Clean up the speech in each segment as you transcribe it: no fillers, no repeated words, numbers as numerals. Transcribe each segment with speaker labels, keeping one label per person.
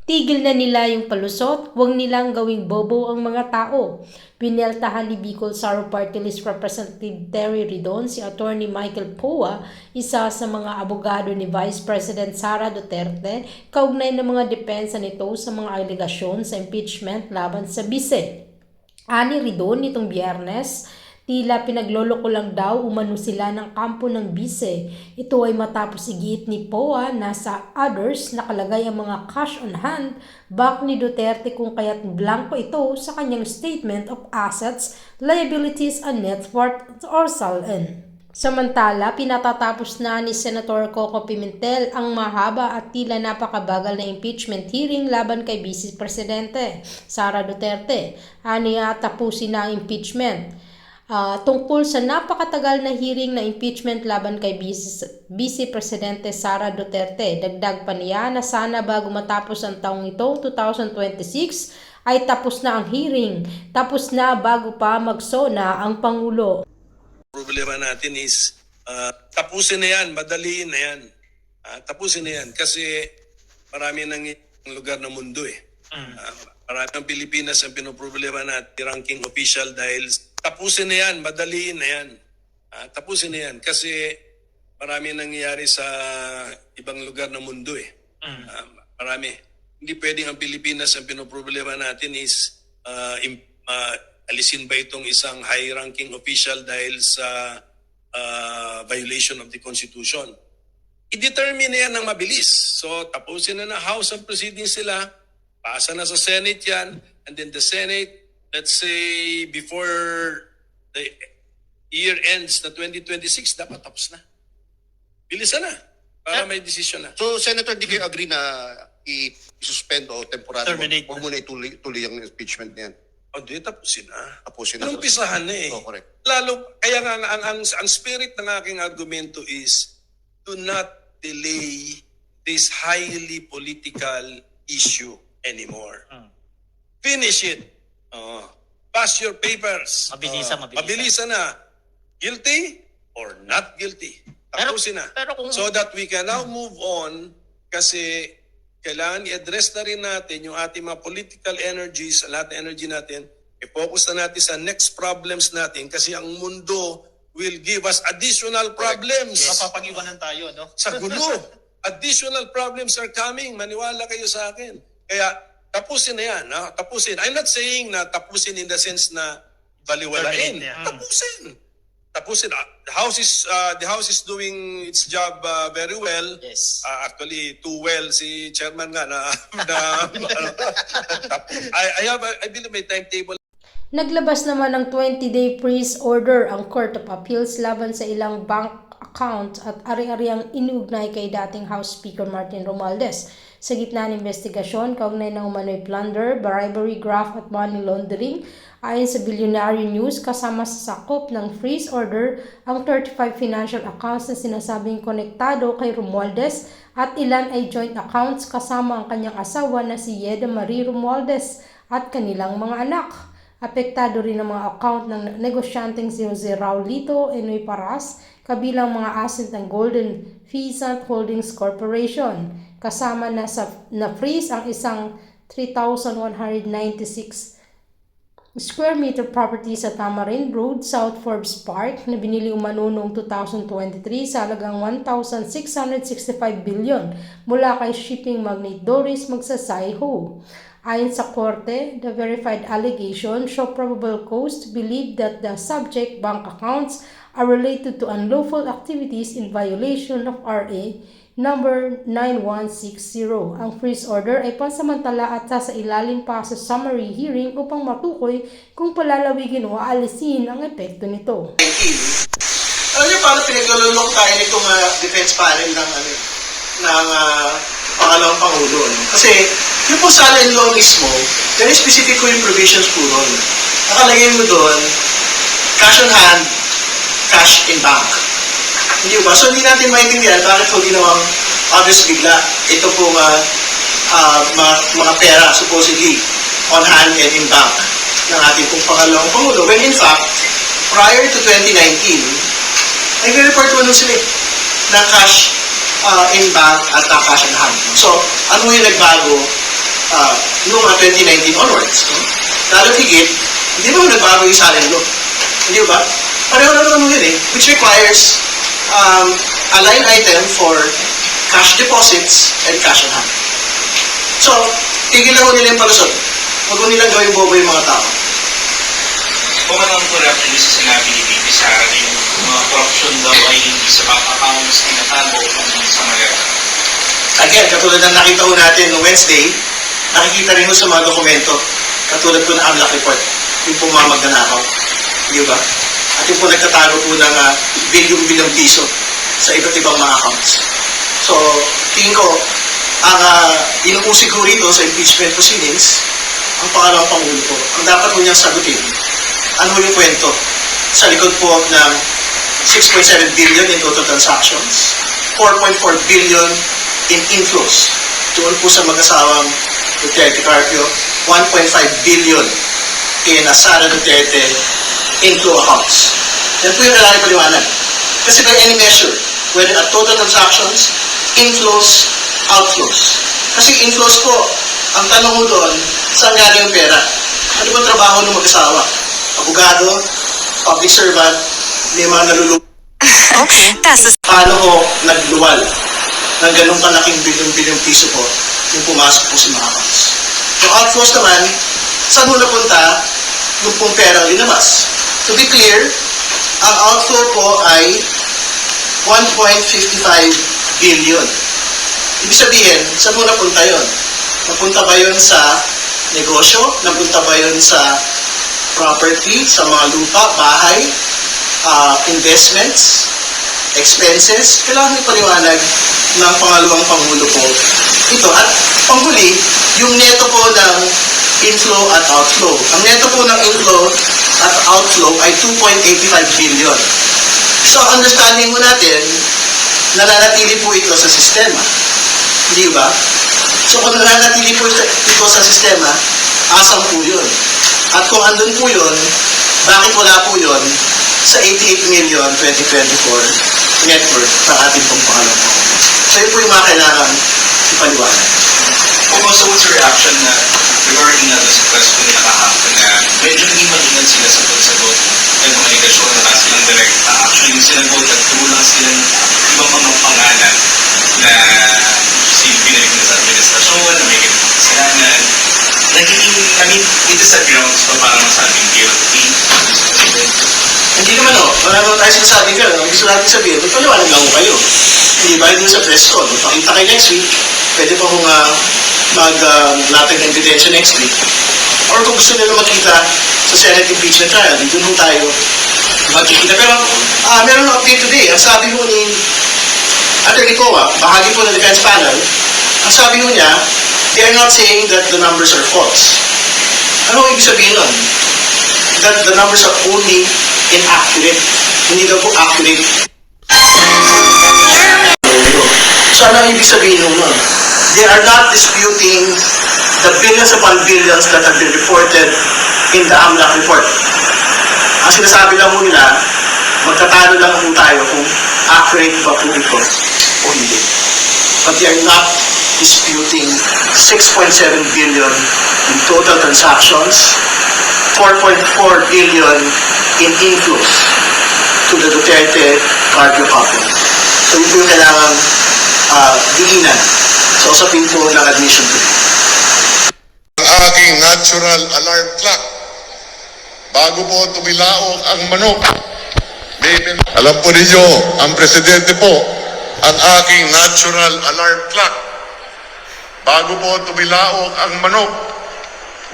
Speaker 1: Tigil na nila yung palusot, huwag nilang gawing bobo ang mga tao. Pineltahan ni Bicol Saro Party List Representative Terry Ridon si Attorney Michael Poa, isa sa mga abogado ni Vice President Sara Duterte, kaugnay ng mga depensa nito sa mga alegasyon sa impeachment laban sa bise. Ani Ridon nitong Biyernes, tila pinagloloko lang daw umano sila ng kampo ng bise. Ito ay matapos igit ni POA na sa others nakalagay ang mga cash on hand back ni Duterte kung kaya't blanco ito sa kanyang statement of assets, liabilities and net worth or SALN. Samantala, pinatatapos na ni Senator Coco Pimentel ang mahaba at tila napakabagal na impeachment hearing laban kay Vice Presidente Sara Duterte. Aniya tapusin na ang impeachment. Tungkol sa napakatagal na hearing na impeachment laban kay Vice Presidente Sara Duterte. Dagdag pa niya na sana bago matapos ang taong ito, 2026, ay tapos na ang hearing. Tapos na bago pa magsona ang Pangulo.
Speaker 2: Problema natin is tapusin na yan, madaliin na yan. Tapusin na yan kasi marami nang lugar ng mundo eh. Marami ng Pilipinas ang pinoproblema natin, ranking official dahil tapusin na yan, madaliin na yan. Tapusin na yan kasi marami nangyayari sa ibang lugar ng mundo eh. Marami. Hindi pwedeng ang Pilipinas ang pinoproblema natin is alisin ba itong isang high-ranking official dahil sa violation of the Constitution. I-determine na yan ng mabilis. So tapusin na House of Proceedings sila, pasa na sa Senate yan, and then the Senate, let's say, before the year ends na 2026, dapat tapos na. Bilisan na, para may decision na.
Speaker 3: So, Senator, di kayo agree na i-suspend o temporary?
Speaker 4: Terminate.
Speaker 3: Huwag mo na ituloy ang impeachment niyan.
Speaker 2: O di, tapusin na.
Speaker 3: Tapusin na.
Speaker 2: Numpisahan na eh.
Speaker 3: Oh, correct.
Speaker 2: Lalo, kaya nga, ang spirit ng aking argumento is, do not delay this highly political issue anymore. Finish it. Pass your papers. Mabilisan na. Guilty or not guilty. Tapusin na. So that we can now move on kasi kailangan i-address na rin natin yung ating mga political energies, lahat ng energy natin, i-focus na natin sa next problems natin kasi ang mundo will give us additional problems.
Speaker 4: Mapapag-iwanan tayo, no?
Speaker 2: Sa gulo. Additional problems are coming. Maniwala kayo sa akin. Kaya tapusin na yan. Tapusin. I'm not saying na tapusin in the sense na baliwalain. Tapusin. Tapusin. The house is doing its job very well.
Speaker 4: Yes.
Speaker 2: Actually, too well si chairman nga na I believe may timetable.
Speaker 1: Naglabas naman ng 20-day freeze order ang Court of Appeals laban sa ilang bank account at ari-ariang inuugnay kay dating House Speaker Martin Romualdez. Sa gitna ng investigasyon, kaugnay ng umano'y plunder, bribery, graft at money laundering, ayon sa Billionaire News, kasama sa sakop ng freeze order ang 35 financial accounts na sinasabing konektado kay Romualdez at ilan ay joint accounts kasama ang kanyang asawa na si Yeda Marie Romualdez at kanilang mga anak. Apektado rin ang mga account ng negosyanteng si Jose Raulito Enoy Paras, kabilang mga asset ng Golden Pheasant Holdings Corporation. Kasama na freeze ang isang 3,196 square meter property sa Tamarind Road, South Forbes Park na binili umano noong 2023 sa halagang 1,665 billion mula kay shipping magnate Doris Magsasayho. Ayon sa korte, the verified allegations show probable cause to believe that the subject bank accounts are related to unlawful activities in violation of RA number 9160. Ang freeze order ay pansamantala at sasailalim pa sa summary hearing upang matukoy kung palalawigin o aalisin ang epekto nito.
Speaker 5: Alam niyo paano pinaglululong tayo nitong defense panel ng pangalawang Pangulo. Kasi yung po sa law mismo, very specific ko yung provisions po doon. Nakalagay mo doon, cash on hand, cash in bank. Hindi ba? So hindi natin maintindihan bakit po ginawang obvious bigla. Ito po mga pera supposedly on hand and in bank ng ating pong pangalawang Pangulo. When in fact, prior to 2019, nag-report mo nun sila na cash in bank at cash on hand. So, ano yung nagbago noong 2019 onwards. No? Lalo't higit, hindi ba nagbago yung salary law? Hindi ba? Pareho na naman yun eh, which requires a line item for cash deposits and cash on hand. So, tigil na ho nila yung palusot. Huwag ho nilang gawing bobo yung mga tao.
Speaker 4: Kung anong corruption yung sinabi ni BP Sara, yung mga corruption daw ay hindi sa bank accounts, tinatago kung sa malera.
Speaker 5: Again, katulad ng nakita ho natin noong Wednesday, nakikita rin ho sa mga dokumento, katulad po ng AMLAC report, yung po mga magnanakaw. Di ba? At yung po nagtatago po ng bilyong-bilyong piso sa iba't ibang mga accounts. So, tingin ko, ang inuusig ko rito sa impeachment proceedings, ang pangalawang Pangulo po, ang dapat po niyang sagutin, ano yung kwento sa likod po ng 6.7 billion in total transactions, 4.4 billion in inflows. Doon po sa mag-asawang Duterte Carpio, 1.5 billion in Sara Duterte inflow accounts. Yan po yung kailangan paliwanag. Kasi by any measure, whether at total transactions, inflows, outflows. Kasi inflows po, ang tanong mo doon, saan galing yung pera? Ano ba trabaho ng mag-asawa? Abogado, public servant, may mga nalulubog.
Speaker 6: Okay, that's the
Speaker 5: Paano ko nagluwal ng ganong kalaking bilyong-bilyong piso po yung pumasok po sa mga accounts. Yung outflows naman, saan mo napunta yung pong pera linabas? To be clear, ang outflow po ay 1.55 billion. Ibig sabihin, saan mo napunta yun? Napunta ba yun sa negosyo? Napunta ba yun sa property, sa mga lupa, bahay, investments, expenses? Kailangan may paliwanag ng pangalawang Pangulo po ito. At panghuli, yung neto po ng inflow at outflow. Ang neto po ng inflow at outflow ay 2.85 billion. So, ang understanding mo natin, nananatili po ito sa sistema. Hindi ba? So, kung nananatili po ito sa sistema, asam po yun. At kung andun po yun, bakit wala po yun sa 88 million 2024 net worth ng ating pong pangalawang Pangulo? So, yun po yung mga kailangan ipaliwanag.
Speaker 4: So what's your reaction na regarding na sa question nila kahapon na medyo hindi mag-ingat sila sa pagsagot ng mga negasyon na nasa silang direct. Actually, yung sinagot at tulang silang ibang mga pangalan na pinag na sa administrasyon, na may kasalanan. Nagiging, I mean, it is a grounds pa para masabing guilty.
Speaker 5: Hindi naman o. Wala naman tayo sinasabi ka. Ang gusto natin sabihin, magpaliwanag lang ko kayo. Hindi ba? Hindi sa press con. Pakita kayo next week. Pwede pa kung mag-latag ng detention next week. Or kung gusto nila makita sa Senate impeachment trial, dito nung tayo magkikita. Pero meron ng update today. Ang sabi mo ni Atty. Coa, bahagi po ng defense panel, ang sabi mo niya, they are not saying that the numbers are false. Ano ibig sabihin nun? That the numbers are only inaccurate. Hindi daw po accurate. So ano ibig sabihin nun? They are not disputing the billions upon billions that have been reported in the AMLAC report. Ang sinasabi lang mo nila, magtatalo lang po tayo kung accurate ba po ito o hindi. But they are not disputing 6.7 billion in total transactions, 4.4 billion in inflows to the Duterte Carpio couple. So yun po yung kailangan diinan sa usapin po ng admission today.
Speaker 7: Ang aking natural alarm clock. Bago po tumilaok ang manok. Alam po ninyo, ang presidente po, ang aking natural alarm clock. Bago po tumilaok ang manok,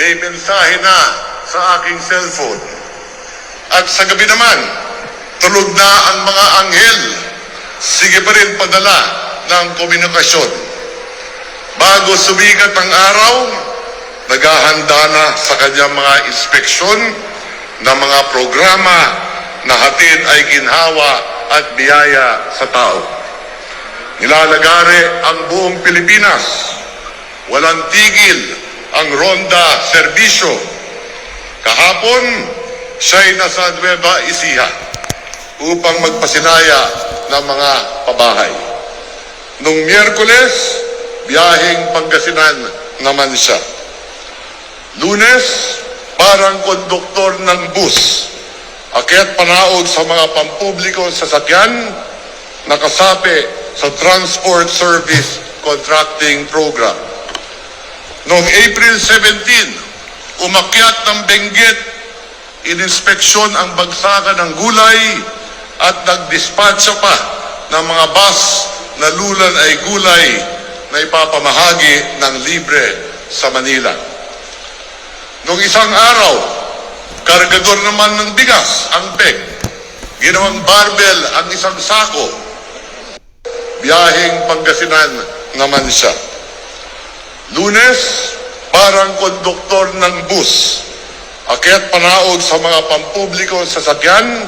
Speaker 7: may mensahe na sa aking cellphone. At sa gabi naman, tulog na ang mga anghel. Sige pa rin padala ng komunikasyon. Bago sumikat ang araw, naghahanda na sa kanyang mga inspeksyon ng mga programa na hatid ay ginhawa at biyaya sa tao. Nilalagare ang buong Pilipinas. Walang tigil ang Ronda Serbisyo. Kahapon, siya'y nasa Nueva Ecija upang magpasinaya ng mga pabahay. Nung Miyerkules, biyaheng Pangasinan naman siya. Lunes, parang konduktor ng bus. Akyat panaog sa mga pampublikong sasakyan, nakasapi sa Transport Service Contracting Program. Noong April 17, umakyat ng Benguet, ininspeksyon ang bagsakan ng gulay at nagdispatcha pa ng mga bus na lulan ay gulay na ipapamahagi ng libre sa Manila. Noong isang araw, kargador naman ng bigas ang PEG. Ginawang barbell ang isang sako. Biyaheng Pangasinan naman siya. Lunes, parang konduktor ng bus. Akyat panaog sa mga pampublikong sasakyan,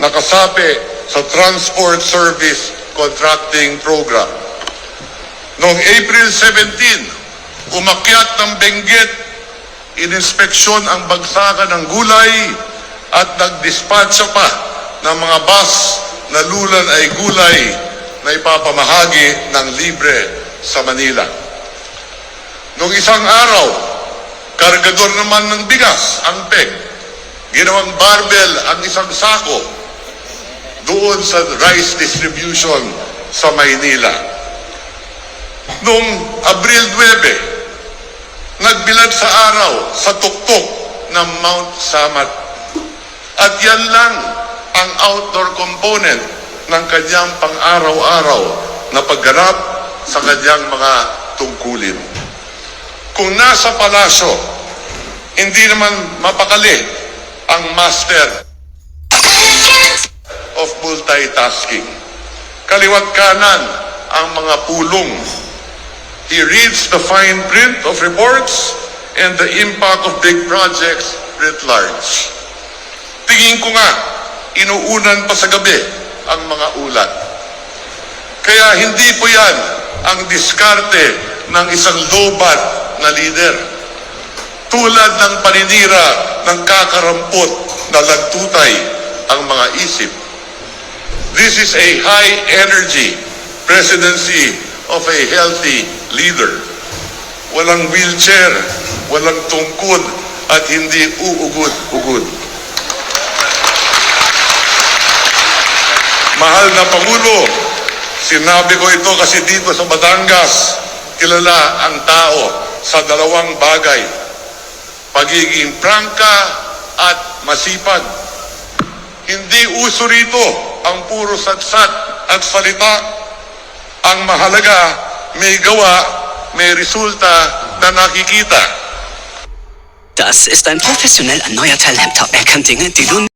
Speaker 7: nakasapi sa Transport Service Contracting Program. Noong April 17, umakyat ng Benguet, ininspeksyon ang bagsakan ng gulay at nagdispatcha pa ng mga bus na lulan ay gulay na ipapamahagi ng libre sa Manila. Noong isang araw, kargador naman ng bigas ang PEG. Ginawang barbell ang isang sako doon sa rice distribution sa Maynila. Noong Abril 9, nagbilad sa araw sa tuktok ng Mount Samat. At yan lang ang outdoor component ng kanyang pang-araw-araw na pagganap sa kanyang mga tungkulin. Kung nasa palasyo, hindi naman mapakali ang master of multitasking. Kaliwat kanan ang mga pulong. He reads the fine print of reports and the impact of big projects writ large. Tingin ko nga, inuunan pa sa gabi ang mga ulat. Kaya hindi po yan ang diskarte ng isang lobat na leader. Tulad ng paninira ng kakarampot na lagtutay ang mga isip. This is a high-energy presidency of a healthy leader. Walang wheelchair, walang tungkod, at hindi uugod-ugod. Mahal na Pangulo, sinabi ko ito kasi dito sa Batangas, kilala ang tao sa dalawang bagay. Pagiging prangka at masipag. Hindi uso rito ang puro satsat at salita. Ang mahalaga, may gawa, may resulta na nakikita.
Speaker 6: Das ist ein professionell erneuerter Laptop. Er kann Dinge, die du